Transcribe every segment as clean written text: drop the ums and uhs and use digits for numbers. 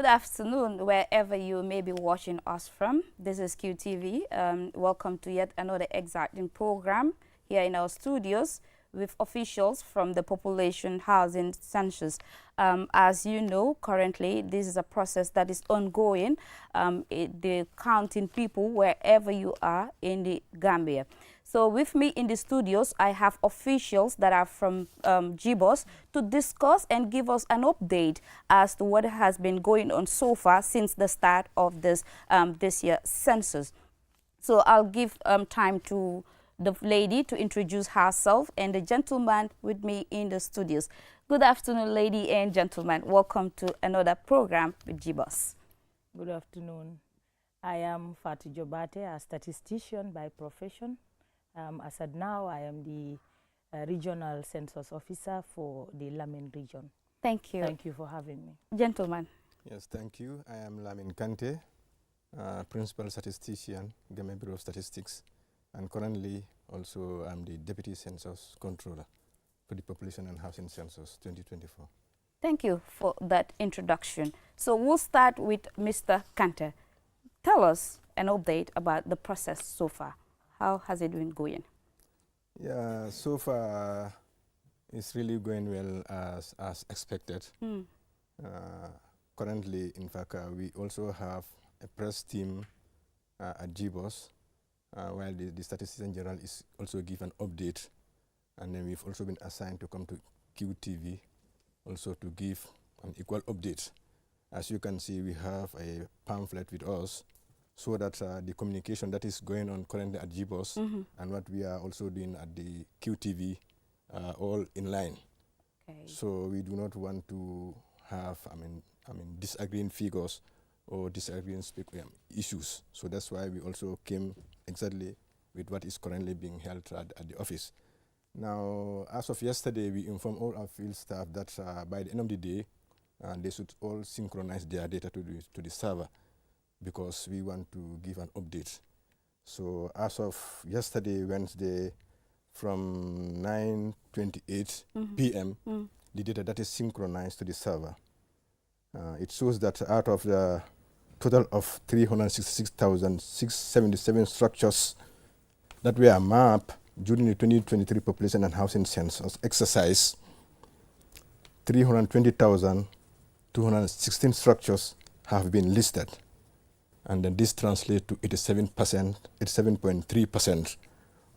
Good afternoon, wherever you may be watching us from. This is QTV. Welcome to yet another exciting program here in our studios with officials from the Population Housing Census. As you know, currently, this is a process that is ongoing. They're counting people wherever you are in the Gambia. So with me in the studios, I have officials that are from Gbos to discuss and give us an update as to what has been going on so far since the start of this year's census. So I'll give time to the lady to introduce herself and the gentleman with me in the studios. Good afternoon, lady and gentlemen. Welcome to another program with Gbos. Good afternoon. I am Fatu Jobate, a statistician by profession. As of now, I am the regional census officer for the Lamin region. Thank you. Thank you for having me. Gentlemen. Yes, thank you. I am Lamin Kante, principal statistician, Gambia Bureau of Statistics, and currently also I'm the deputy census controller for the Population and Housing Census 2024. Thank you for that introduction. So we'll start with Mr. Kante. Tell us an update about the process so far. How has it been going? Yeah, so far it's really going well as expected. Currently, in fact, we also have a press team at Gbos, while the statistician general is also give an update, and then we've also been assigned to come to QTV also to give an equal update. As you can see, we have a pamphlet with us, so that the communication that is going on currently at Gbos and what we are also doing at the QTV are all in line. Okay. So we do not want to have, disagreeing figures or disagreeing issues. So that's why we also came exactly with what is currently being held at the office. Now, as of yesterday, we informed all our field staff that by the end of the day, they should all synchronize their data to the server, because we want to give an update. So as of yesterday, Wednesday, from 9:28 p.m., the data that is synchronized to the server, it shows that out of the total of 366,677 structures that were mapped during the 2023 Population and Housing Census exercise, 320,216 structures have been listed. And then this translates to 87.3%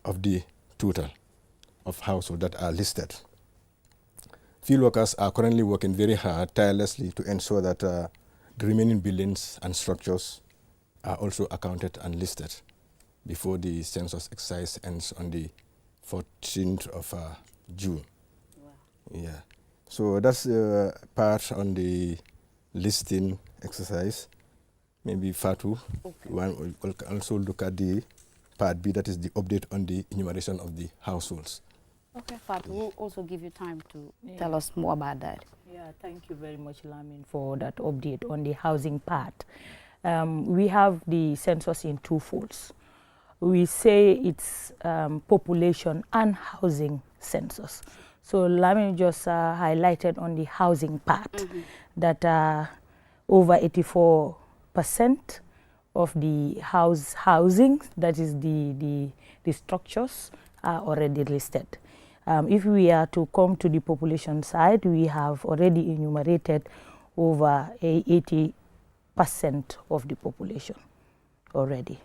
of the total of households that are listed. Field workers are currently working very hard, tirelessly, to ensure that the remaining buildings and structures are also accounted and listed before the census exercise ends on the 14th of June. Wow. Yeah. So that's part on the listing exercise. Maybe Fatu, okay. We'll also look at the part B, that is the update on the enumeration of the households. Okay, Fatu, we'll also give you time to tell us more about that. Yeah, thank you very much, Lamin, for that update on the housing part. We have the census in two folds. We say it's population and housing census. So Lamin just highlighted on the housing part that over 84% of the housing, that is the structures, are already listed. If we are to come to the population side, we have already enumerated over 80% of the population already.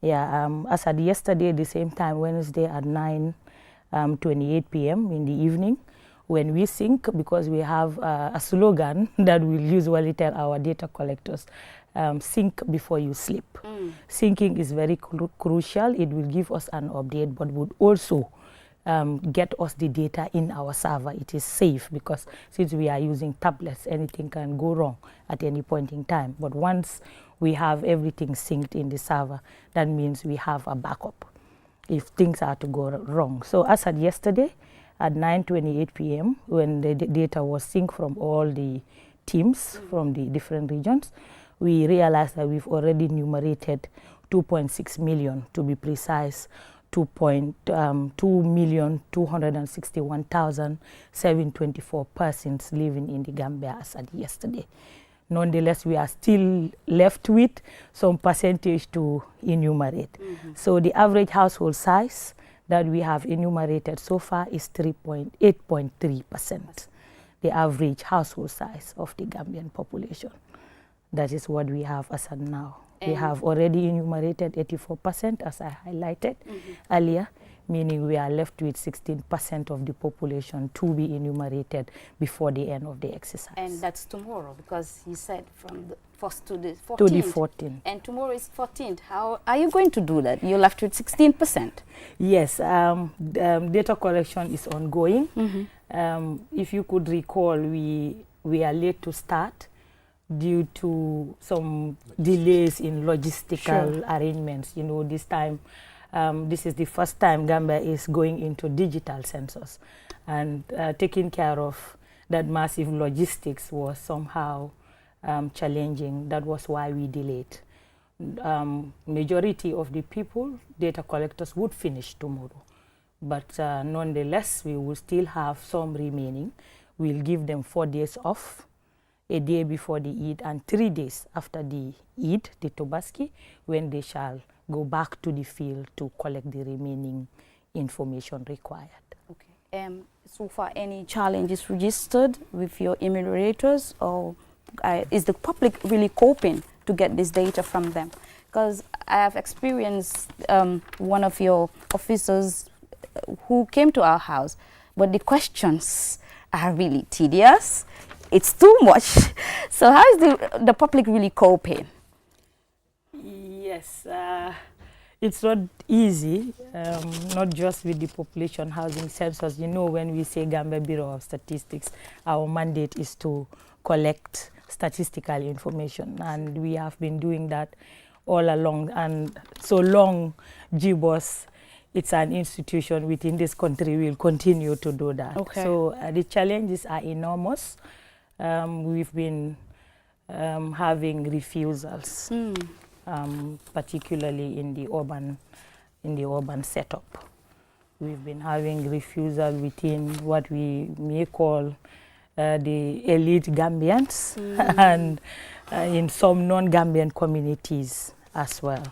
Yeah, as at yesterday, the same time, Wednesday at 9:28 p.m. in the evening, when we sync, because we have a slogan that we usually tell our data collectors, sync before you sleep. Syncing is very crucial. It will give us an update, but would also get us the data in our server. It is safe, because since we are using tablets, anything can go wrong at any point in time. But once we have everything synced in the server, that means we have a backup if things are to go wrong. So as at yesterday, at 9:28 p.m., when the data was synced from all the teams from the different regions, we realized that we've already enumerated 2.6 million, to be precise, 2,261,724 persons living in the Gambia as at yesterday. Nonetheless, we are still left with some percentage to enumerate. So the average household size that we have enumerated so far is 8.3%, the average household size of the Gambian population. That is what we have as of now. We have already enumerated 84%, as I highlighted earlier, meaning we are left with 16% of the population to be enumerated before the end of the exercise. And that's tomorrow, because you said from the 1st to the 14th. To the 14th. And tomorrow is 14th. How are you going to do that? You're left with 16%. Yes, data collection is ongoing. If you could recall, we are late to start due to some delays in logistical arrangements. You know, this time, this is the first time Gambia is going into digital census, and taking care of that massive logistics was somehow challenging. That was why we delayed. Majority of the people, data collectors, would finish tomorrow, but nonetheless, we will still have some remaining. We'll give them 4 days off, a day before the Eid and 3 days after the Eid, the Tobaski, when they shall go back to the field to collect the remaining information required. Okay. So far, any challenges registered with your enumerators, or is the public really coping to get this data from them? Because I have experienced one of your officers who came to our house, but the questions are really tedious. It's too much. So how is the public really coping? Yes, it's not easy, not just with the population housing census. You know, when we say Gambia Bureau of Statistics, our mandate is to collect statistical information, and we have been doing that all along. And so long Gbos, it's an institution within this country, will continue to do that. Okay. So the challenges are enormous. We've been having refusals, particularly in the urban setup. We've been having refusal within what we may call the elite Gambians and in some non-Gambian communities as well.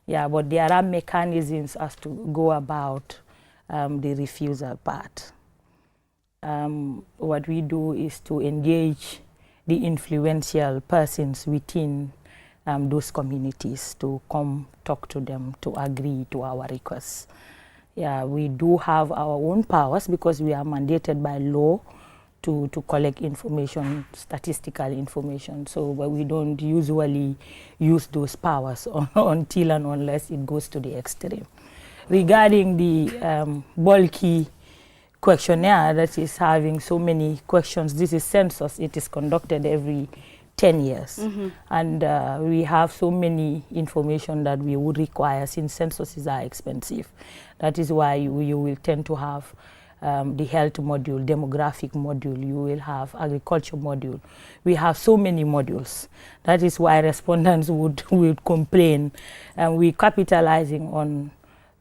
Yeah, but there are mechanisms as to go about the refusal part. What we do is to engage the influential persons within those communities to come talk to them, to agree to our requests. Yeah, we do have our own powers because we are mandated by law to collect information, statistical information. So, but we don't usually use those powers until and unless it goes to the extreme. Regarding the bulky questionnaire that is having so many questions, this is census. It is conducted every 10 years. And we have so many information that we would require, since censuses are expensive. That is why you will tend to have the health module, demographic module, you will have agriculture module. We have so many modules. That is why respondents would complain, and we're capitalizing on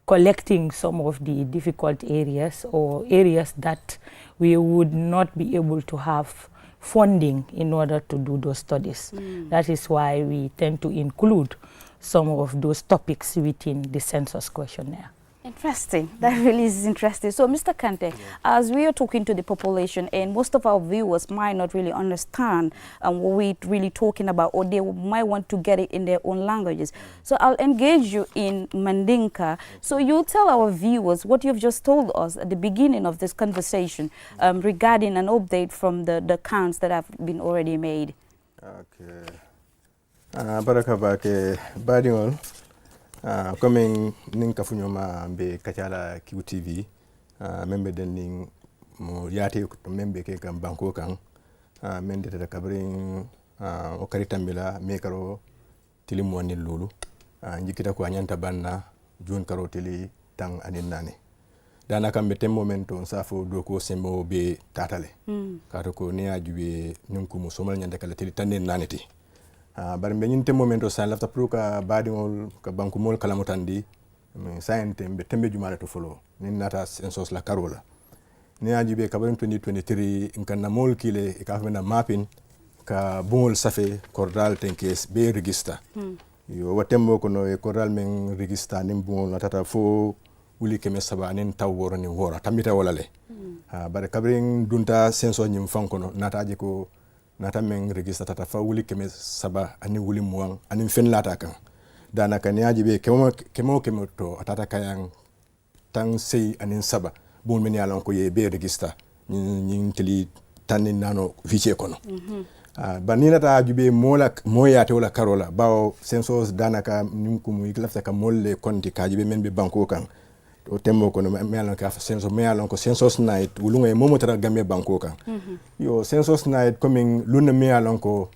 collecting some of the difficult areas or areas that we would not be able to have funding in order to do those studies. That is why we tend to include some of those topics within the census questionnaire. Interesting. That really is interesting. So, Mr. Kante, as we are talking to the population, and most of our viewers might not really understand what we're really talking about, or they might want to get it in their own languages. So, I'll engage you in Mandinka. So, you tell our viewers what you've just told us at the beginning of this conversation regarding an update from the counts that have been already made. Okay. Barakabake Badiol. Coming ninka funyoma mbe kachala QTV membe den mo yate membe ke kam banko kan mende tata kabring o karitambila mekaro tilim woni lulu njikita ko anyanta banna jun karo tili tang anin nane dana kambe tem momento safo do ko sembo be tatale kato ko ne ajube nunku mo somal nyanda kala tili tanen naneti bar mbe ñinte momento sa lafta pour ka baadiŋol ka bankumol kalamutandi sayente mbe tembe jumala to folo nin nata census la karola ni ajibe kabarin 2023 inkanna mol kile e ka fena mapping ka bungol safe kordal tenkes be register yo watembo ko no e kordal men register nim bungol natata fo wuli keme saba nin taw woro ni wora tamita wala le bare kabring dunta senso nyim fankono nataje ko nata men register tata fa wuli keme saba ani wuli muang ani fen lata kan danaka ne aji be kemo to atata kayang tang sei anin saba bon men yalon ko ye be register nyin teli tanin nano fiche kono banina ta jube moya te wala karola bawo sensos danaka nimkum iklafta ka molle konti ka jube men be banko kan o tembo kono me yalon ka senso me yalon ko sensos night wulunga e momo tara gambe banko kan yo sensos night coming luna me yalon ko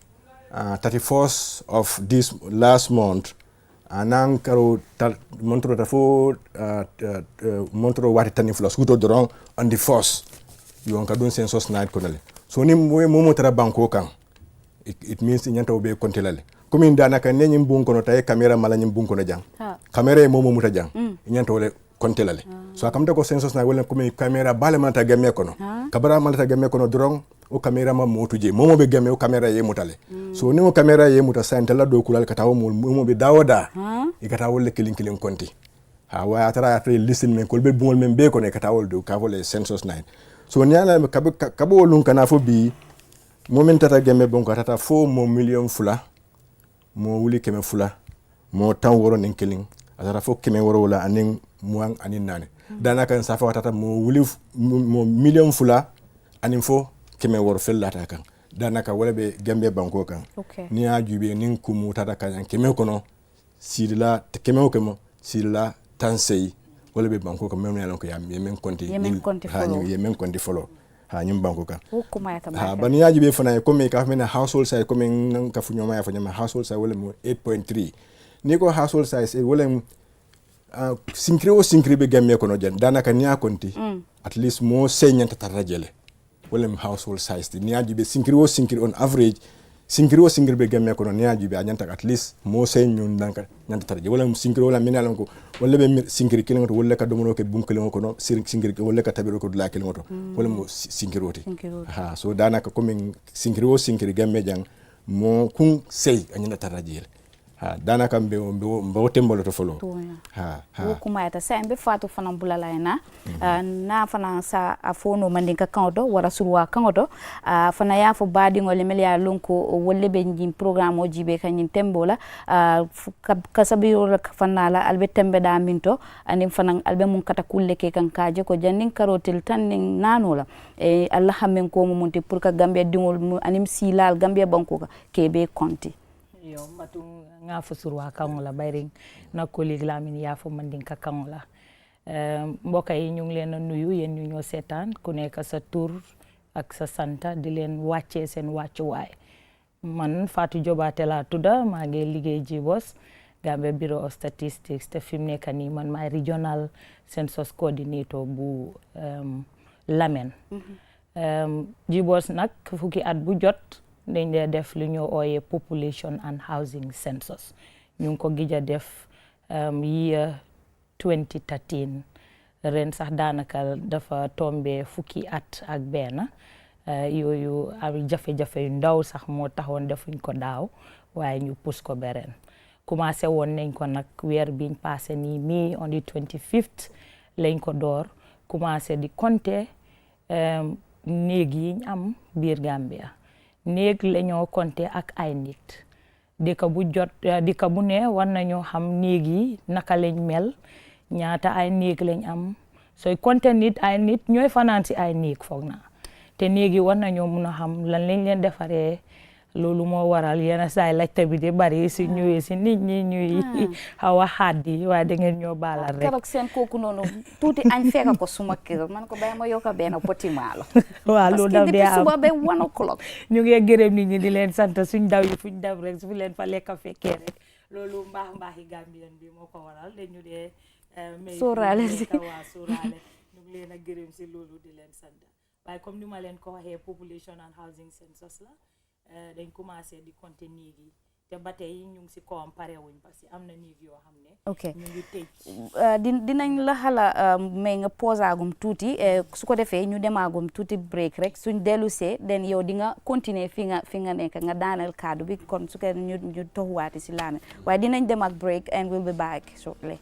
31st of this last month anan karo montro ta fo montro wati tani flos guto doron on the force yon ka don sensus night konale so ni momo tara banko kan it means nyanta obe kontelale comme danaka ne nyim bun kono tay camera mala nyim bun kono jang camera e momo muta jang nyanta wole kontelale so akamta ko sensus na wala comme camera bale mata gamme kono kabara mata gamme kono doron o camera ma motuje momo be gamme o camera ye mutale so ni o camera ye muta santala do kulal katawo momo be dawoda e katawo le kilin konti wa atara atre listen men kolbe bungol men be kono e katawo do kavole sensus night so nyala kabo lun kana fo bi moment tata gamme bon ko tata fo mo million fula mo wuli keme fula mo tan woro nin kilin atara fo keme woro wala anin muang anin nane danaka safa tata mo wuli mo million fula anin fo keme wor fellata kan danaka wala be gambe banko kan ni ajube nin kumu tata kan keme kono sidila keme kemo sidila tansei wala be banko kan mem yalon ko yemen konti folo ha nyim banko kan ha bani ajube fana ko me ka fena household size ko men ka fu nyoma ya fanya household size wala mo 8.3 ni ko household size wala sinkri be gamme kono jan danaka ni akonti at least mo senyanta tarajele wala household size ni ajibe sinkri on average sinkri be gamme kono ni ajibe anyanta at least mo senyon danka nyanta tarje wala sinkri wala minalon ko wala be sinkri kilingoto wala ka domono ke bunkilingo kono sinkri wala ka tabiro ko dula kilingoto wala mo sinkri woti ha so danaka comme sinkri gamme jang mo kun sey anyanta tarje danaka mbe tembolo to folo wo kuma ta sa mbe fatu fana bulala ina na fana sa afono mandinka kanto wara surwa kanto fana ya fo badi ngole mel ya lonko wolle be njim programme o jibe kanyin tembola kasabi fana la albe tembe da minto anim fana albe mun kata kulle ke kan kaje ko jannin karotel tan nin nanola e allah hamen ko mo monte pour ka gambia dingol anim silal gambia banko ke be konti yo mbatung nga fo surwa kangola bayring na collègue Lamine ya fo mandinka kangola mbokk yi ñu ngi leen a nuyu yéen ñu ñoo seetaan ku nekk sa tur ak sa santa di leen wàccee seen wàccuwaay man Fatou Jobaate laa tudda maa ngi liggéey Gbos Gambia Bureau of Statistics te fi mu nekk nii man maay regional census coordinator bu Lamen Gbos nag fukki at bu jot dañ dee def lu ñu ooyee population and housing census ñu ngi ko gija def year 2013 ren sax daanaka dafa tombe fukki at ak benn yooyu am jafe-jafe yu ndaw sax moo taxoon defuñ ko daaw waaye ñu pus ko beren commencé woon nañ ko nag weer biñ passé nii mi on the 25th lañ ko door commencé di compter néeg yiñ am biir Gambia néeg lañoo compter ak ay nit dëkk bu ne war nañoo xam néeg yi naka lañ mel ñaata ay néeg lañ am sooy compter nit ay nit ñooy fanaan si ay néeg foog naa te néeg yi war nañoo mun a xam lan lañ leen defaree loolu moo waral yenn saay laajte bi di bari si ñëwee si nit ñi ñuy xaw a xaddi waaye da ngeen ñoo baalal rek. keroog seen kooku noonu tuuti añ fekk ko suma kër man ko bàyyi ma yokk benn poti maalo. waaw loolu daf dee am parce que depuis suba ba 1 o'clock. ñu ngi gërëm nit ñi di leen sant suñ daw yi fuñ dem rek su leen fa lekk fekkee rek loolu mbaaxi Gambien bi moo ko waral dañu dee. sóoraale si waa sóoraale ñu ngi leen a gërëm si loolu di leen sant waaye comme ni ma leen ko waxee population and housing census la. dañ commencé di compter néeg yi te ba tey ñu ngi si kawam pare wuñ parce que am na néeg yoo xam ne ok ñu ngi tëj dinañ la xala may nga posaagum tuuti su ko defee ñu demaagum tuuti break rek suñ dellu see den yow di nga continuer fi nga nekk nga daaneel kaddu bi kon su ko ñu toxuwaati si laame waaye dinañ dem ak break and we'll be back shortly.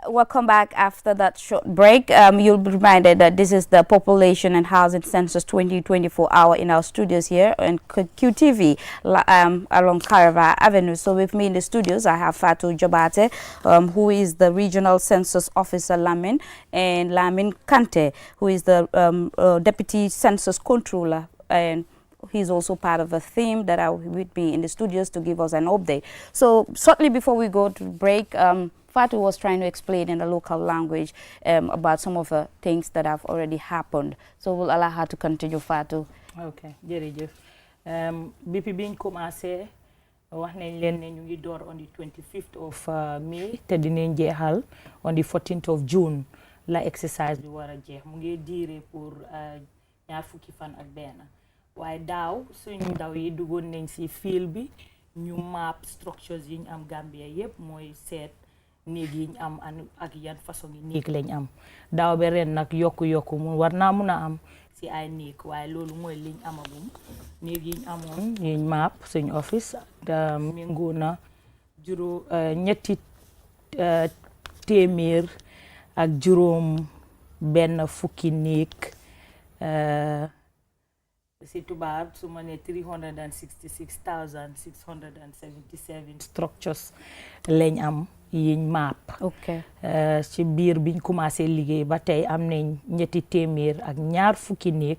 Welcome back after that short break. You'll be reminded that this is the Population and Housing Census 2024 hour in our studios here on QTV along Caravan Avenue. So with me in the studios, I have Fatou Jobate, who is the Regional Census Officer Lamin, and Lamin Kante, who is the Deputy Census Controller, and he's also part of a team that are with me in the studios to give us an update. So shortly before we go to break, Fatou was trying to explain in the local language about some of the things that have already happened. So we'll allow her to continue, Fatou. Okay, jërëjëf. Depuis biñ commencé wax nañ leen ne ñu ngi door on the 25th of May te dinañ jeexal on the 14th of June la exercise bi war a jeex mu ngi diire pour ñaar fukki fan ak benn waaye daaw suñu ndaw yi duggoon nañ si field bi ñu map structures yi ñu am Gambia yépp mooy seet néeg yi ñu am ak yan façon yi néeg lañ am daaw be ren nag yokku mu war naa mun a am si ay néeg waaye loolu mooy liñ amagum néeg yi ñu amoon yiñ map suñu office méngoo na ñetti téeméer ak juróom benn fukki néeg si tubaab su ma ne 366,677 structures lañ am yiñ map ci biir biñ commencé liggéey ba tey am nañ ñetti téeméer ak ñaar fukki néeg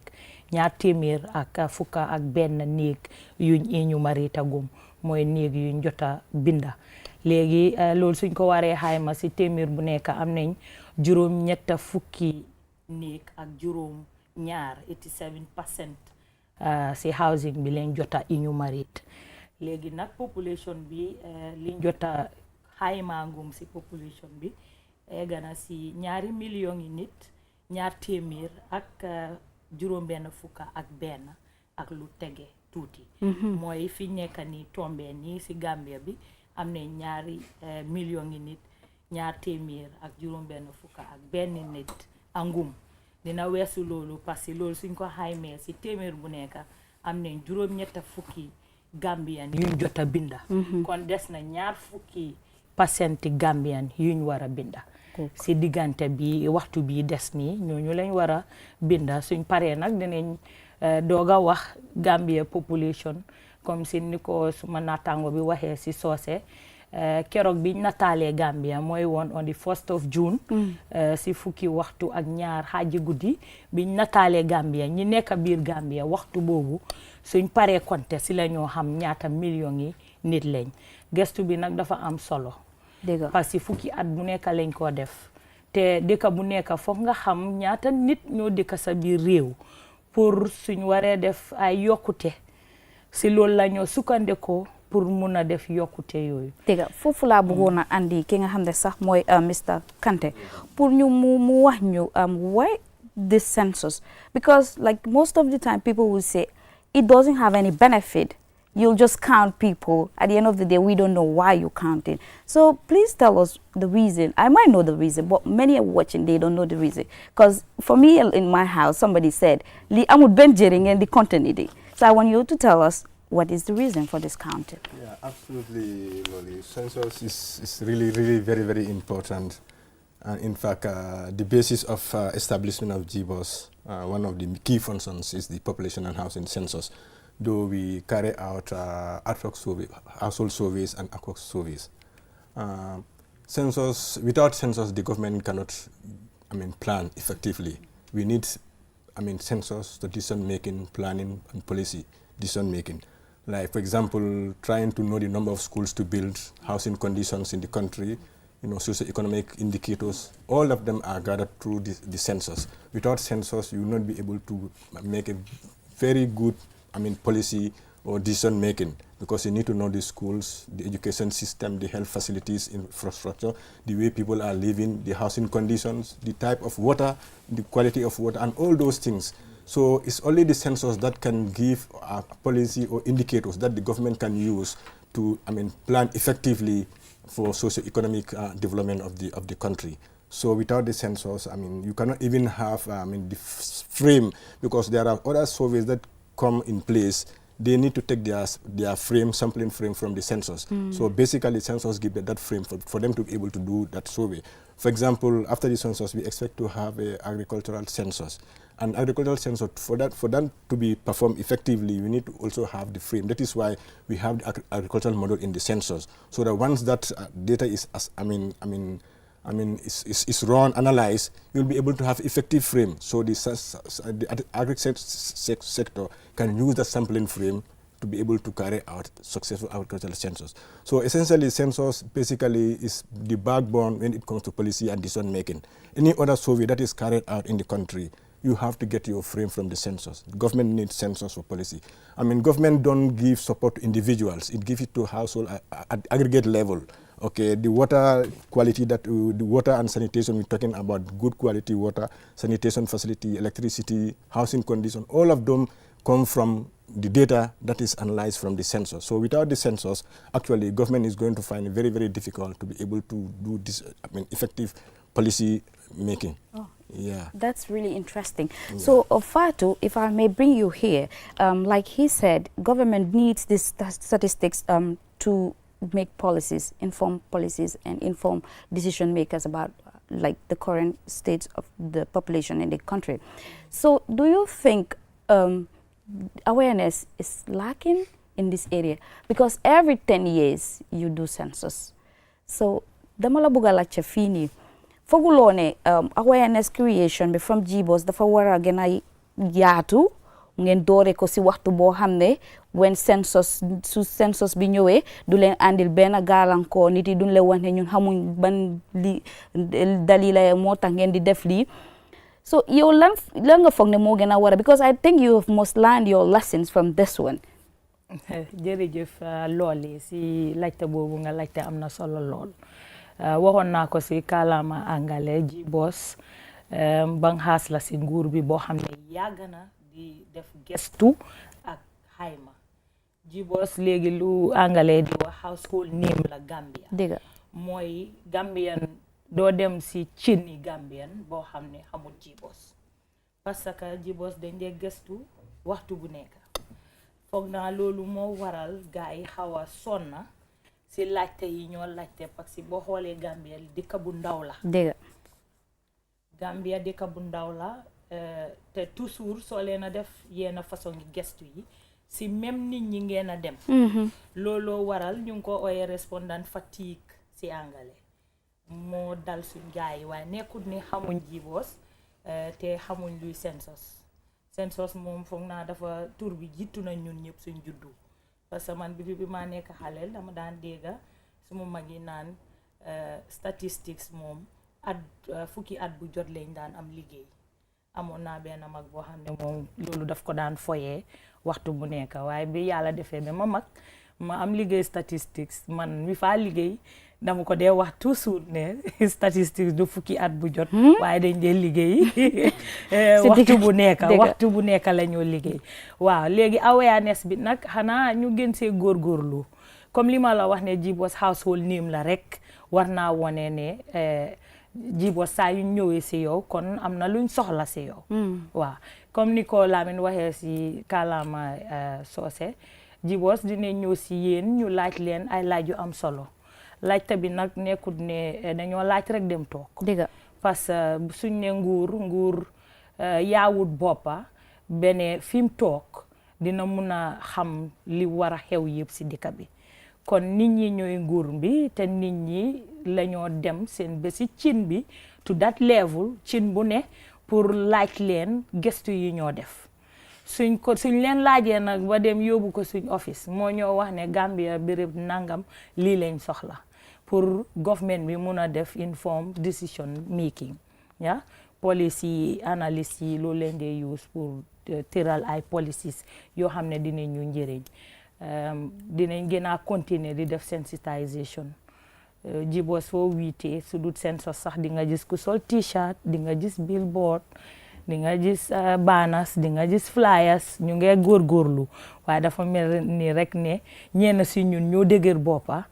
ñaar téeméer ak fukka ak benn néeg yuñ énumérer tagum mooy néeg yuñ jota binda léegi loolu suñ ko waree xayma si téeméer bu nekk am nañ juróom ñetta fukki néeg ak juróom ñaar 87% si housing bi leen jota énumérer léegi nag population bi liñ jota xayma ngum si population bi gana si 2 millions yi nit ñaar téeméer ak juróom benn fukka ak benn ak lu tege tuuti mooy fi nekk ni tombé nii si Gambia bi am ne ñaari million yi nit ñaar téeméer ak juróom benn fukka ak benn nit angum dina weesu loolu parce que loolu suñ ko xaymee si téeméer bu nekk am ne juróom ñetta fukki Gambian yuñ jot a binda kon des na ñaar fukki % Gambian yuñ war a binda si diggante bi waxtu bi des nii ñooñu lañ war a binda suñ paree nag dinañ doog a wax Gambia population comme si ni ko suma naataango bi waxee si soose keroog biñ nataalee Gambia mooy woon on the 1st of June si fukki waxtu ak ñaar xaaji guddi biñ nataalee Gambia ñi nekk biir Gambia waxtu boobu suñ paree compter si la ñoo xam ñaata millions yi nit lañ gestu bi nag dafa am solo parce que fukki at bu nekk lañ ko def te dëkk bu nekk foog nga xam ñaata nit ñoo dëkk sa biir réew pour suñ waree def ay yokkute si loolu la ñoo sukkandikoo pour mun a def yokkute yooyu. dëgg foofu laa bëggoon a andi ki nga xam ne sax mooy Mr Kante pour ñu mu wax ñu why this census because like most of the time people will say it doesn't have any benefit. You'll just count people. At the end of the day, we don't know why you're counting. So please tell us the reason. I might know the reason, but many are watching, they don't know the reason. Because for me, in my house, somebody said, Li amud benjering and the continuity. So I want you to tell us what is the reason for this counting. Yeah, absolutely, Loli. Census is really, really very, very important. In fact, the basis of establishment of Gbos, one of the key functions is the population and housing census. Though we carry out household surveys and ad hoc surveys. Without census, the government cannot, plan effectively. We need, census to decision-making, planning, and policy decision-making. Like, for example, trying to know the number of schools to build, housing conditions in the country, socio-economic indicators, all of them are gathered through the census. Without census, you will not be able to make a very good policy or decision making, because you need to know the schools, the education system, the health facilities, infrastructure, the way people are living, the housing conditions, the type of water, the quality of water, and all those things. So it's only the census that can give a policy or indicators that the government can use to plan effectively for socio-economic development of the country. So without the census, you cannot even have the frame, because there are other surveys that come in place. They need to take their sampling frame from the census. So basically, census give that frame for them to be able to do that survey. For example, after the census, we expect to have an agricultural census. And agricultural census, for that to be performed effectively, we need to also have the frame. That is why we have the agricultural model in the census. So that once that data is run, analyzed, you'll be able to have effective frame. So the agricultural sector can use the sampling frame to be able to carry out successful agricultural census. So essentially, census basically is the backbone when it comes to policy and decision making. Any other survey that is carried out in the country, you have to get your frame from the census. The government needs census for policy. Government don't give support to individuals. It gives it to household at aggregate level. Okay, the water quality, the water and sanitation, we're talking about good quality water, sanitation facility, electricity, housing condition, all of them come from the data that is analyzed from the census. So without the census, actually, government is going to find it very, very difficult to be able to do this effective policy making. Oh. Yeah. That's really interesting. Yeah. So, Fatu, if I may bring you here, like he said, government needs these statistics to make policies, inform policies, and inform decision makers about like the current state of the population in the country. So, do you think awareness is lacking in this area? Because every 10 years you do census. So, damala buga la chafini. Fogulone awareness creation be from Gbos dafa wara gëna yaatu ngeen doore ko ci waxtu boo xam ne when census bi ñëwee du leen andil benn gàllankoor nit yi duñ leen wax ne ñun xamuñ ban li dalila moo tax ngeen di def lii. So yow lan nga foog ne moo gën a wara, because I think you must learn your lessons from this one. jërëjëf looli si laajte boobu nga laajte am na solo lool. Waxoon naa ko si kàllaama angale Gbos banxaas la si nguur bi boo xam ne yàgg na di def gestu ak xayma Gbos léegi lu anglais di wax household name la Gambia dëgg mooy Gambian doo dem si cini Gambian boo xam ne xamul Gbos parce que Gbos dañ dee gestu waxtu bu nekk foog naa loolu moo waral gars yi xaw a sonna si laajte yi ñoo laajte parce que boo xoolee Gambia dëkk bu ndaw la dëgg Gambia dëkk bu ndaw la te toujours soo leen a def yenn façon ngi gestu yi si même nit ñi ngeen a dem looloo waral ñu ngi ko ooyee respondent fatigue si anglais moo dal suñ gars yi waaye nekkut ni xamuñ Gbos te xamuñ luy CENSUS moom foog naa dafa tur bi jiitu na ñun ñëpp suñ juddu parce que man bi maa nekk xaleel dama daan dégga suma mag yi naan statistics moom fukki at bu jot lañ daan am liggéey amoon naa benn mag boo xam ne moom loolu daf ko daan foyee waxtu bu nekk waaye bi yàlla defee ba ma mag ma am liggéey statistics man mi faa liggéey dama ko dee wax toujours ne statistics du fukki at bu jot waaye dañ dee liggéey waxtu bu nekk la ñoo liggéey waaw léegi awareness bi nag xanaa ñu gën see góorgóorlu comme li ma la wax ne Gbos household name la rek war naa wone ne Gbos saa yu ñëwee si yow kon am na luñ soxla si yow waaw comme ni ko Lamin waxee si kàllaama soose Gbos dina ñëw si yéen ñu laaj leen ay laaj yu am solo laajte bi nag nekkut ne dañoo laaj rek dem toog dëgg parce que suñ ne nguur yaawut boppa bene fi mu toog dina mun a xam li war a xew yëpp si dëkk bi kon nit ñi ñooy nguur bi te nit ñi lañoo dem seen ba si cin bi to that level cin bu ne pour laaj leen gestu yi ñoo def suñ leen laajee nag ba dem yóbbu ko suñ office moo ñoo wax ne Gambia béréb nangam lii lañ soxla pour government bi mun a def informed decision making policy analyst yi loolu leen dee use pour tëral ay policies yoo xam ne dinañ ñu njëriñ dinañ gën a continuer di def sensitization Gbos foo wiitee su dut CENSUS sax di nga gis ku sol t-shirt di nga gis billboard di nga gis banners di nga gis flyers ñu ngi góorgóorlu waaye dafa mel ni rek ne ñenn si ñun ñoo dëgër boppa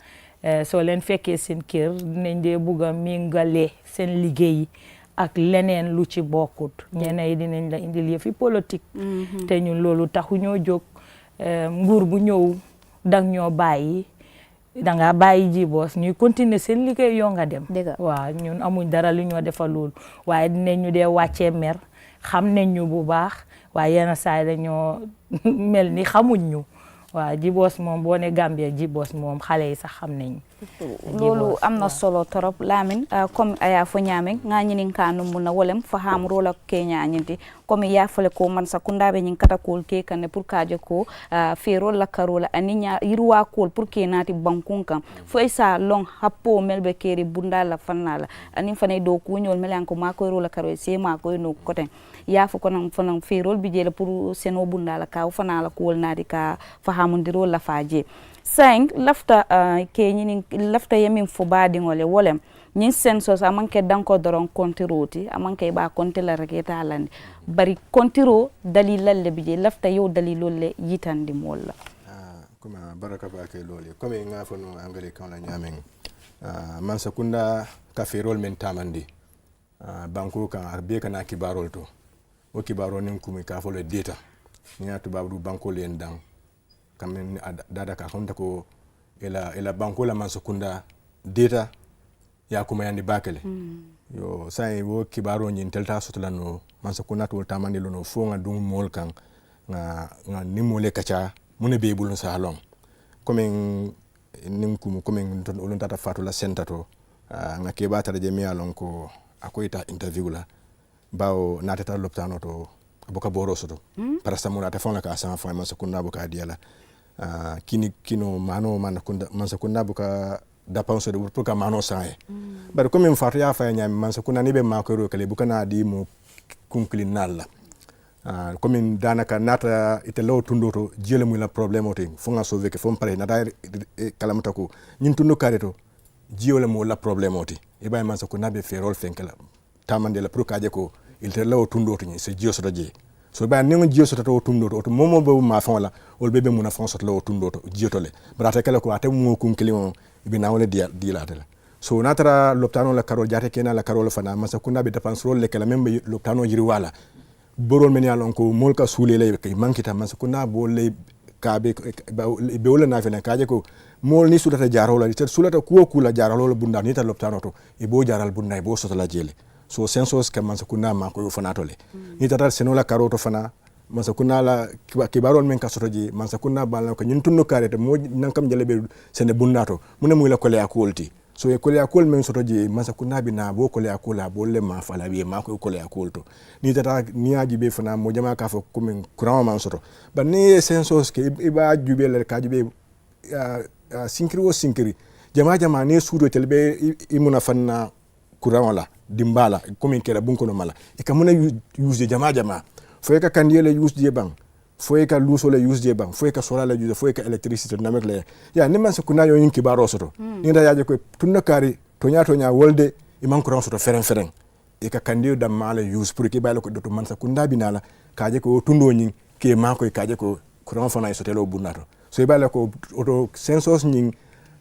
soo leen fekkee seen kër dinañ dee bugg a méngale seen liggéey ak leneen lu ci bokkut ñenn yi dinañ la indil yëfi politique te ñun loolu taxu ñoo jóg nguur bu ñëw dang ñoo bàyyi danga bàyyi Gbos ñuy continuer seen liggéey yoo nga dem waaw ñun amuñ dara lu ñoo defal loolu waaye dinañ ñu dee wàccee mer xam nañ ñu bu baax waaye yenn saa yi dañoo mel ni xamuñ ñu waaw Gbos moom boo ne Gambia Gbos moom xale yi sax xam nañ loolu am na solo torop Lamin comme aya fo ñaame nga ñinin kanu muna wolem fa ham rola Kenya ñinti comme ya fole ko man sa kundabe ñin kata kol ke kan pour kaje ko fero la karola aninya yirwa kol pour ke nati bankun kan fo isa long happo melbe keri bundala fanala anin fane do ku ñol melan ko ma ko rola karo se ma ko no koten ya fo konan fanan ferol bi jela pour seno bundala ka fanala kol nati ka fa hamundiro la faje 5 lafta ke ñini lafta yemin fo baadi ngole wolem ñin CENSUS amanke danko doron kontiroti amanke ba kontila reketa lande bari kontiro dalilal le bije lafta yow dalilol le yitandi molla kuma baraka ba ke lole comme nga fono angale kan la nyamen man sakunda ka ferol men tamandi banko kan arbe kana kibarol to o kibaro nin kumi ka fo le data ni atu babdu banko le ndang kamen dada ka honda ko ela banko la man sakunda data ya kuma yandi bakele yo sai wo kibaro nyin telta sotulano man sakunda to tamandi lono fo nga dum mol kan nga nimole kacha mune be bulun salon comme ninkum comme ton olon tata fatula sentato nga keba tara je mialon ko akoita interview la bawo natata loptano to boka borosoto paracetamol ata fon la ka sama fo man sakunda boka diala kino mano man sakunda boka dapanso de pour ka mano sae bar comme fatu ya fa nyam man sakunda ni be makoro kale boka na di mo kunklinal la comme danaka nata ite law tundoto jele muy la problème oto fo nga sauver ke fo pare nata kalamata ko ñin tundu kareto jiole mo la problème oti e bay man sakunda be ferol fenkela tamande la pour kaje ko il te lawo tundo to ni se jio soto je so ba nengo jio soto to tundo to momo be ma fon la ol bebe muna fon soto lawo tundo to jio to le brata kala ko ate mo kun kilimo be nawle di la tele so natara loptano la karol jate kena la karol fana masa kunna be dépense role le kala membe loptano jiri wala borol men yalon ko molka suule le kay mankita masa kunna bo le kabe be wala na fena kaje ko mol ni sulata jarola te sulata kuo kula jarola bunda ni ta loptano to e bo jaral bunda e bo soto la jele so CENSUS kam man sakuna ma ko fana to le ni tata senola karoto fana man sakuna la kibarol men ka soto ji man sakuna bal ko nyun tunno karete mo nan kam jale be sene bunda to mun mu la ko le akolti so e ko le akol men soto ji man sakuna bi na bo ko le akola bo le ma fala bi ma ko le akolto ni tata ni aji be fana mo jama ka fo ko men kuran man soto ba ni CENSUS ke iba jube le ka jube sinkiri o sinkiri jama ne sudo telbe imuna fanna kuran la dimbala comme kera bunko no mala e ka muna use jama fo ka kandiyele use je bang fo ka luso le use je bang fo ka sola le use fo ka electricity namek le ya ni man se kuna yo yinki baro soto ni da yaje ko tunna kari to nya wolde e man kuran soto feren e ka kandiyo dam mala use pour ke baylo ko do to man sa kunda binala kaje ko tundo nyin ke ma ko kaje ko kuran fona soto lo bunnato so e baylo ko auto CENSUS nyin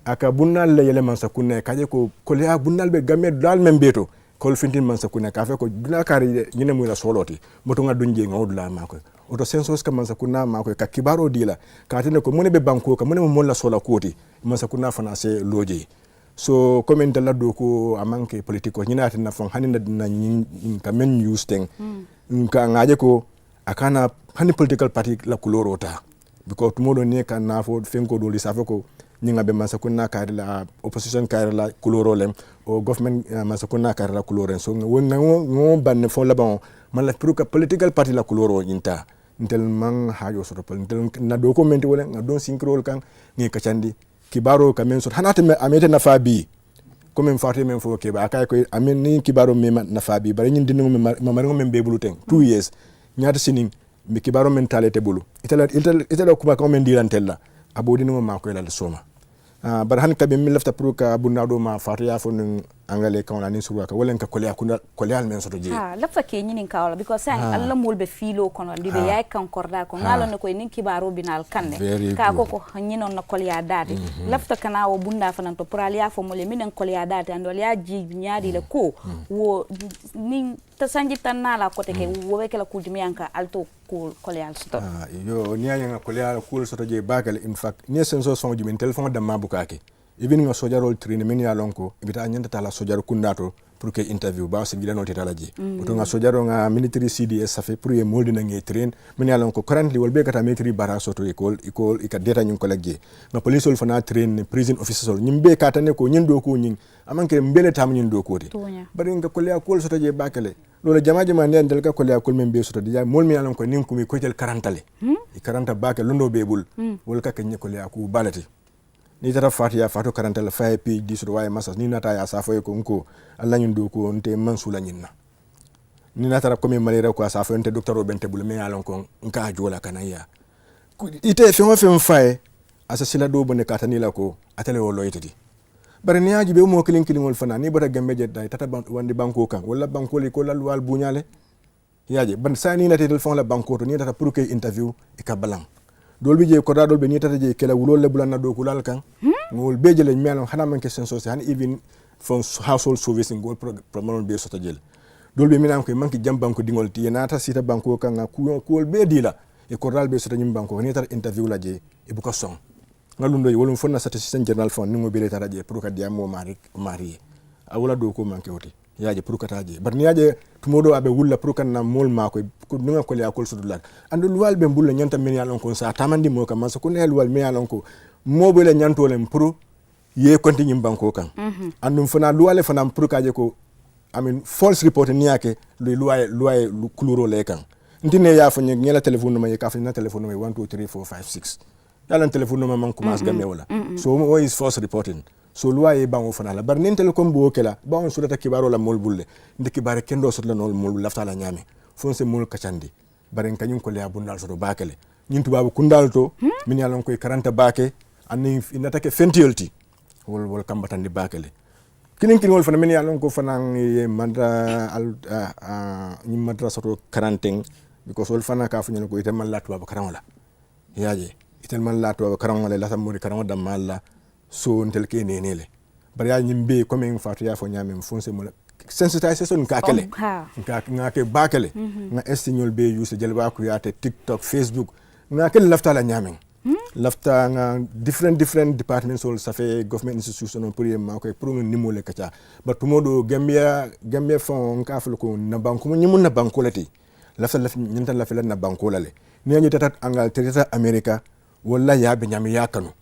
aka bunnal le yele man sa kunne kaje ko kolya bunnal be gamme dal membeto kol fintin man sakuna ka fe ko dula kari nyine mu la soloti moto nga dunje nga odula mako oto CENSUS ka man sakuna mako ka kibaro dila ka tane ko mune be banko ka mune mo la sola koti man sakuna fana se loje so comme dalla do ko amanke politiko nyina tan na fon hanina na ka men use ten ka ngaje ko akana hani political party la couleur ta because tumodo ne kan na fo fenko do li sa fe ko nyinga be masakuna kare la opposition kare la couleur lem o government masakuna kare la couleur so wonna ngo banne fo la bon man la pour que political party la couleur inta intel man hajo so to intel na do comment wala nga don synchro kan ni ka candi kibaro kamen so hanata amete na fabi comme faté men fo ke ba kay ko amen ni kibaro me na fabi bare nyin dinno me mari ngom be bulu ten 2 years nyaata sinin mi kibaro mentalite bulu itala kuma ko men dirantella abodi no ma ko la soma bar han kabe min lafta pour ka bunado ma fatiya fo nun angale kan la ni suwa ka walen ka kolya men soto je lafta ke nyinin ka wala because say alla mulbe filo kono ndibe yay kan korda ko ngalo ne ko nin kibaro binal kanne ka ko nyinon na kolya dati lafta kana wo bunda fanan to pour aliya fo mole minen kolya dati andol ya ji nyaadi le ko wo nin ta sanji tan nala ko teke wo wekela kujmi yanka alto ko kolya soto yo ni anya kolya ko soto je bagal in fact ni CENSUS son jumin telephone da mabukake even nga sojarol train men ya lonko bita nyanta tala sojar kundato pour que interview ba se gidano tala je to nga sojaro nga military CDS ça fait pour ye moldi na ngi train men ya lonko currently wol be kata military bara soto école ika data nyun college nga police ol fana train prison officers ol nyimbe kata ne ko nyin do ko nyin amanke mbele tam nyin do ko de bari nga ko le ko soto je bakale lolo jama ne ndel ka ko le ko men be soto dia mol mi ya lonko nim ko mi ko tel 40 le 40 bakale londo be bul wol ka kenye ko le ko balati ni tara fatiya fato karanta la fay pi di so waye masas ni nata ya safo ko nko alla nyundo ko nte mansula nyinna ni nata ko mi malera ko safo nte docteur bente bul me yalon ko nka jola kanaya ite fe fay asasila do bonne katani la ko atale wo loytedi bare ni aji be mo kilin wol fana ni bata gambe je day tata wandi banko kan wala banko li ko la wal buñale yaaje ban sa ni nata telefon la banko to ni tata pour que interview e ka balang dolbi je ko dadol be ni tata je kala wulol le bulanna do kulal kan ngol beje le melo hana man ke CENSUS han even from household service ngol promotion be sota jel dolbi minam ko manki jam banko dingol ti nata sita banko kan ko be dila e ko dal be sota nyim banko ni tata interview la je e bu ko son ngalundo wolum fonna statisticien journal fon ni ngo be tata je pour ka diamo mari awula do ko manke hoti yaaje pour ka taje bar ni yaaje tumodo abe wulla pour kan na mol mako ko dunga ko le akol sudulat andu luwal be mbulla nyanta men yalon ko sa tamandi mo kam so ko ne luwal me yalon ko mo be le nyanto lem pour ye konti nyim banko kan andu fana luwale fana pour ka je ko amin false report ni yake luway kuluro le kan ndine ya fo nyela telephone ma ye ka fa na telephone ma 1 2 3 4 5 6 yalan telephone ma man commence gamme wala so o is false reporting so luwaye bango fana la bar nintel kom bo kala bawon sudata kibaro la mol bulle nde kibare kendo sotla nol mol lafta la nyame fonse mol kacandi bare kanyum ko le abundal soto bakale nyin tubabu kundal to min yalon koy 40 bake anni inata ke fentiolti wol kambatandi bakale kilin wol fana men yalon ko fana mandra al ni mandra soto karanteng because wol fana ka funyal ko itemal la tuba karangola yaje itemal la tuba karangola la tamori karangola damalla so ntel ke nenele bari ya nyimbe ko men fatu ya fo nyame fonse mo sensitization ka kele nga ke bakele nga estignol be use jelba ko yate TikTok Facebook nga kel lafta la nyame lafta nga different departments all ça fait government institution pour yema ko pour nimo le kacha but modo Gambia fon ka ful ko na banko nyimun na banko lati lafta nyanta la fela na banko lale ni ñu tatat angal tereta America wala ya be nyami yakanu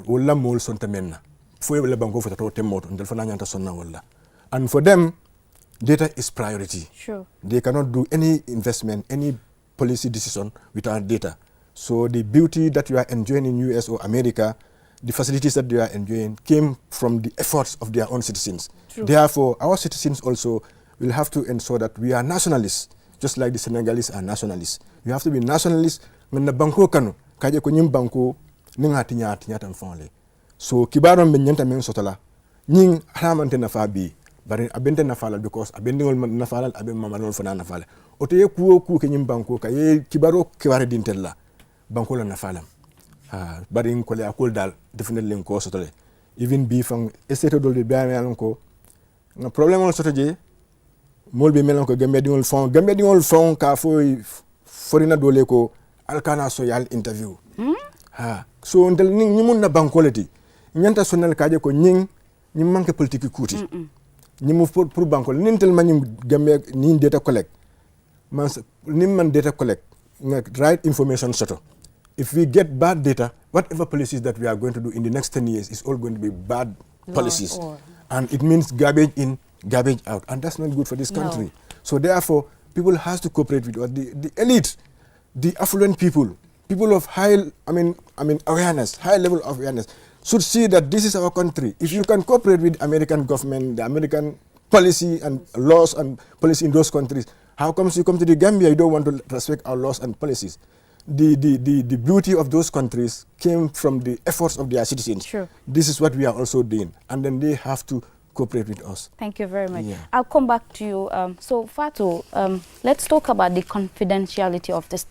wala mol sonta menna fo le banko fo tato temoto ndel fana nyanta sonna wala. And for them, data is priority. Sure. They cannot do any investment, any policy decision without data. So the beauty that you are enjoying in US or America, the facilities that they are enjoying came from the efforts of their own citizens. True. Therefore, our citizens also will have to ensure that we are nationalists, just like the Senegalese are nationalists. You have to be nationalists. When the banko kanu, kaje ko nyim banko ninga tinya tan fonle. So kibaron ben nyanta men sotala. Nying haramante na fabi. Bari abende na fala because abende ngol na fala abe mama non fana na fala oto ye ku ke nyim banko ka ye kibaro kibare dintella banko la na fala bari ko le akol dal definitely ko sotole even bi fang estate dol be bayan ko na problème on sotoje mol be melon ko gambe dingol fond ka fo forina dole ko alkana social interview so ndel ni mun na banko leti nyanta sonal kaje ko nying manque politique kuti ni mu pour banko nintel manim gambe ni data collect man data collect right information soto if we get bad data whatever policies that we are going to do in the next 10 years is all going to be bad policies and it means garbage in garbage out and that's not good for this country. So therefore people has to cooperate with the elite, the affluent people of high awareness, high level of awareness should see that this is our country. If you can cooperate with American government, the American policy and laws and policy in those countries, how comes you come to the Gambia, you don't want to respect our laws and policies? The beauty of those countries came from the efforts of their citizens. Sure. This is what we are also doing. And then they have to cooperate with us. Thank you very much. Yeah. I'll come back to you. So Fatou, let's talk about the confidentiality of this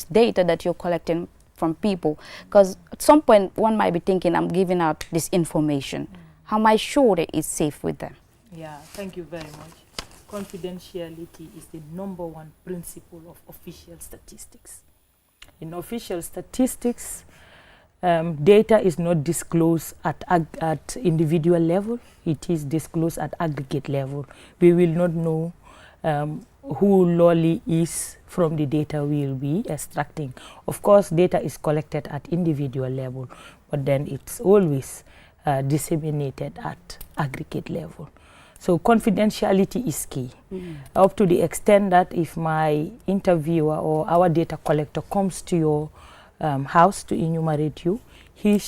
data that you're collecting from people, because at some point one might be thinking, I'm giving out this information. How am I sure that it's safe with them? Yeah, thank you very much. Confidentiality is the #1 principle of official statistics. In official statistics, data is not disclosed at individual level. It is disclosed at aggregate level. We will not know who Lolly is from the data we will be extracting. Of course, data is collected at individual level, but then it's always disseminated at aggregate level. So confidentiality is key, up to the extent that if my interviewer or our data collector comes to your house to enumerate you, she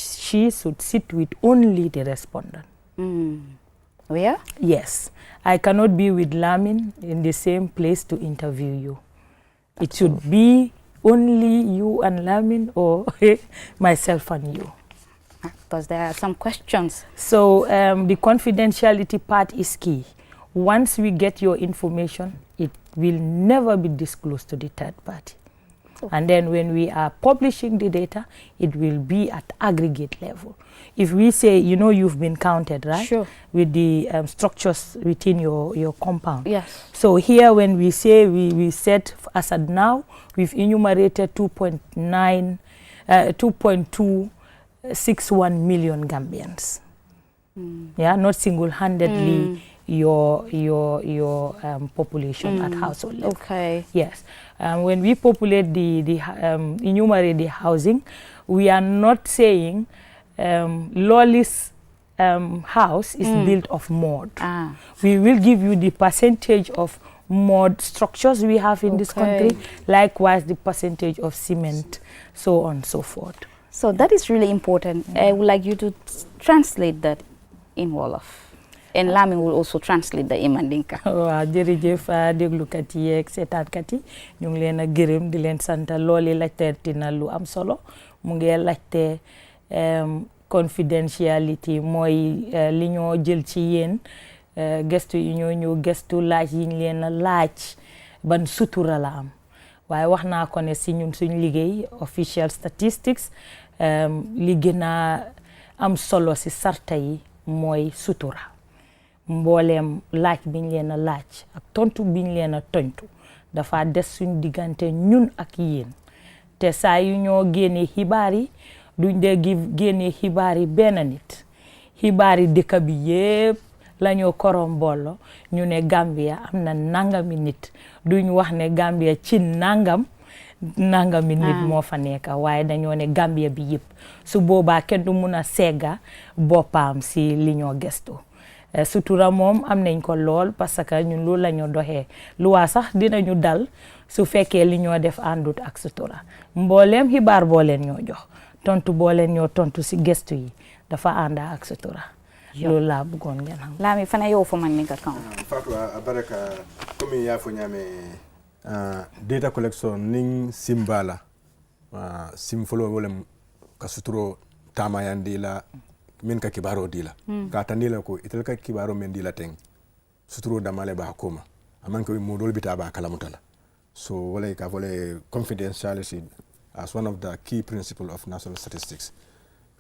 should sit with only the respondent. Where? Yes. I cannot be with Lamin in the same place to interview you. It should be only you and Lamin, or myself and you. Because there are some questions. So the confidentiality part is key. Once we get your information, it will never be disclosed to the third party. And then when we are publishing the data, it will be at aggregate level. If we say, you know, you've been counted, right? Sure. With the structures within your compound. Yes. So here when we say we said as at now, we've enumerated 2.261 million Gambians. Yeah, not single-handedly your population at household level. Okay. Yes. When we populate enumerate the housing, we are not saying Lolly's house is built of mud. We will give you the percentage of mud structures we have in this country, likewise the percentage of cement, so on and so forth. So that is really important. I would like you to translate that in Wolof. And Lamin will also translate the Mandinka. waaw jërëjëf déglukat yi ak seetaankat yi ñu ngi leen a gërëm di leen sant looli laajte tina lu am solo mu ngi laajte confidentiality mooy li ñoo jël ci yéen gestu yi ñoo ñëw gestu laaj yi ñu leen a laaj ban sutura la am waaye wax naa ko ne si ñun suñ liggéey official statistics li gën a am solo si sarta yi mooy sutura mbooleem laaj biñ leen a laaj ak tontu biñ leen a tontu dafa des suñ diggante ñun ak yéen te saa yu ñoo génnee xibaar yi duñ dee génnee xibaar yi benn nit xibaar yi dëkk bi yépp la ñoo koromboolo ñu ne Gambia am na nangami nit duñ wax ne Gambia ci nangami nit moo fa nekk waaye dañoo ne Gambia bi yëpp su boobaa kenn du mun a segga boppam si li ñoo gestu sutura moom am nañ ko lool parce que ñun loolu la ñu doxee luwaa sax dinañu dal su fekkee li ñoo def àndut ak sutura mbooleem xibaar boo leen ñoo jox tontu boo leen ñoo tontu si gestu yi dafa ànd ak sutura loolu laa bëggoon ngeen xam Lami fana yow fo man ni ka kan Fatou baraka comme ya fo ñame data collection ning simbala sim folo wolem ka suturo tamayandi la min ka kibaro dila ka tanila ko itel ka kibaro men dila teng suturo damale ba koma aman ko modol bita ba kala mutala so wala ka vole confidentiality as one of the key principle of national statistics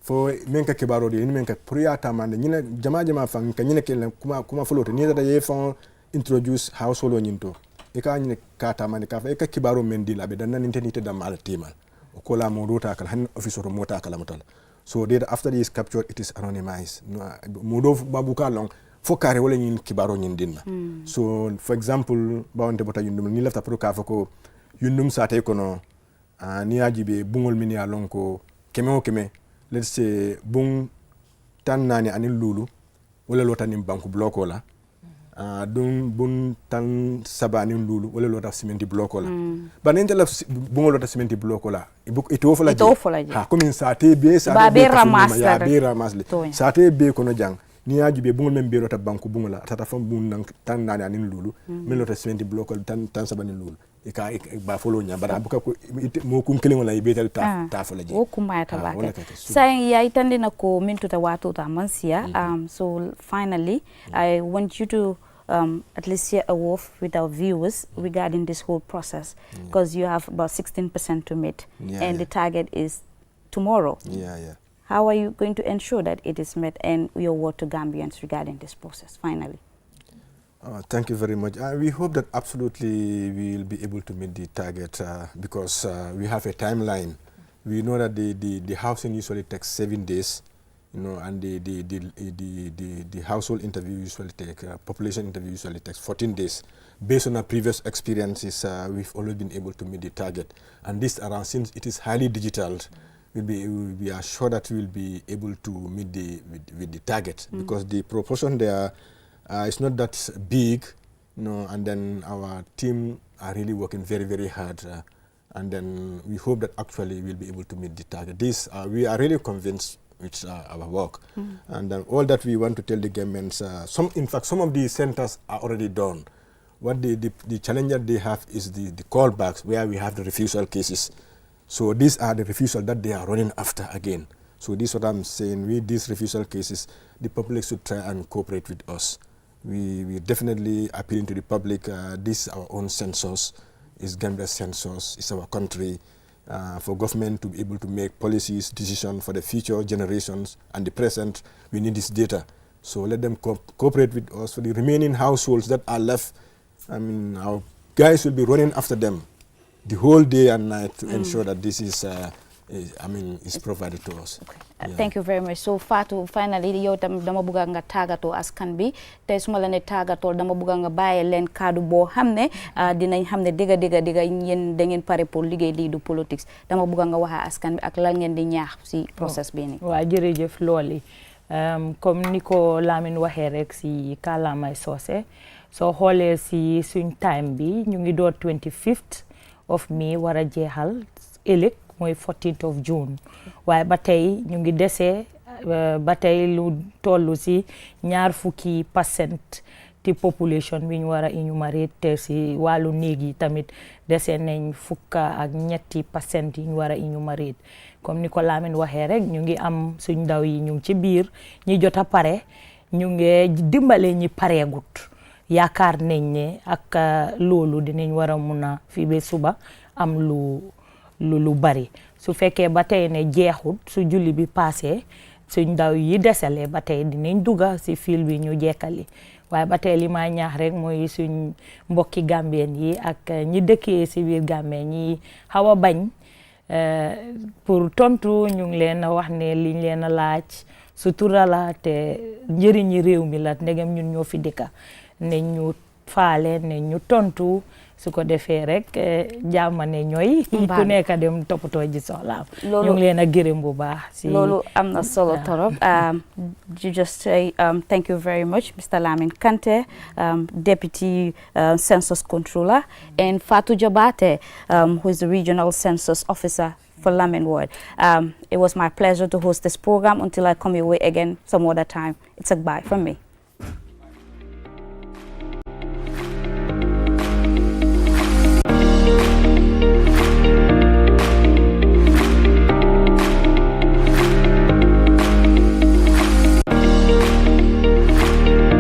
fo men ka kibaro di men ka priya tamande nyina jama fan ka nyina kel kuma folote ni da ye fan introduce household nyinto e ka nyina ka tamande ka e ka kibaro men dila be dan nan intenti da mal timal ko la mo dota kala han officer mota kala mutala so data after this capture it is anonymized mo do babu ka long fo kare wala nyin kibaro nyin dinna so for example bawante bota yundum ni lafta pro ka fako yundum sa tay kono ni ajibe bungol min ya lon ko keme let's say bung tan nani anil lulu wala lota nim banku bloko la dum bun tan sabani lulu wala lota cementi bloko la banente la bungol lota cementi bloko la ito fola ha comme ça te be ça ba be ramas la be ramas le ça te be kono jang ni ajibe bungol men be lota banku bungol la tata fam bun nan tan nani anil lulu men lota cementi bloko tan sabani lulu ika ba folo nya bara buka ko mo kun kelen wala betel ta fola je o kuma ta ba say ya itande na ko mintu ta wato ta mansia so finally I want you to at least share a word with our viewers regarding this whole process because you have about 16% to meet and the target is tomorrow. How are you going to ensure that it is met, and your word to Gambians regarding this process finally? Thank you very much. We hope that absolutely we will be able to meet the target because we have a timeline. We know that the housing usually takes 7 days, you know, and the household interview usually population interview usually takes 14 days. Based on our previous experiences, we've always been able to meet the target. And this around, since it is highly digital, we are sure that we will be able to meet with the target because the proportion there it's not that big, you know, and then our team are really working very, very hard, and then we hope that actually we'll be able to meet the target. This we are really convinced with our work, and then all that we want to tell the governments. In fact, some of the centers are already done. What the challenge that they have is the callbacks, where we have the refusal cases. So these are the refusal that they are running after again. So this is what I'm saying. With these refusal cases, the public should try and cooperate with us. We definitely appealing to the public. This is our own census. It's Gambia's census. It's our country. For government to be able to make policies, decisions for the future generations and the present, we need this data. So let them cooperate with us. For the remaining households that are left, I mean, our guys will be running after them the whole day and night to ensure that this is provided to us. Okay. Thank you very much. So Fatou, finally, yow tam dama bëgg nga tagato askan bi tay suma la ne tagato dama bëgg nga baye len kaddu bo xamne dinañ xamne diga yeen da ngeen paré pour liggéey li du politics dama bëgg nga waxa askan bi ak lan ngeen di ñaax ci process bi ni. Wa jërëjëf looli comme niko Lamine waxé rek ci kalamay sosé so xolé ci suñ time bi ñu ngi door 25th of May wara jéxal elek mooy 14th of June waaye ba tey ñu ngi desee ba tey lu tollu ci 20% ti population bi ñu war a enumerate te si wàllu néeg yi tamit dese nañ 3% yi ñu war a enumerate comme ni ko Lamin waxee rek ñu ngi am suñ ndaw yi ñu ngi ci biir ñi jot a pare ñu ngi dimbale ñi pareegut yaakaar nañ ne ak loolu dinañ war a mun a fii ba suba am lu bari su fekkee ba tey ne jeexut su julli bi passé suñ ndaw yi desale ba tey dinañ dugga si fil bi ñu jekkali waaye ba tey li ma ñaax rek mooy suñ mbokki gambien yi ak ñi dëkkee si biir Gambie ñi xaw a bañ pour tontu ñu ngi leen a wax ne liñ leen a laaj sutura la te njëriñi réew mi la ndegem ñun ñoo fi dëkka ne ñu faale ne ñu tontu su ko defee rek jàmm ne ñooy ku nekk dem toppatoo ji soxlaam ñu ngi leen a gërëm bu baax si loolu am na solo torop you just say thank you very much Mr. Lamin Kante, Deputy Census Controller, and Fatou Jabate, who is the Regional Census Officer for Lamin Ward. It was my pleasure to host this program. Until I come your way again some other time, it's a bye from me.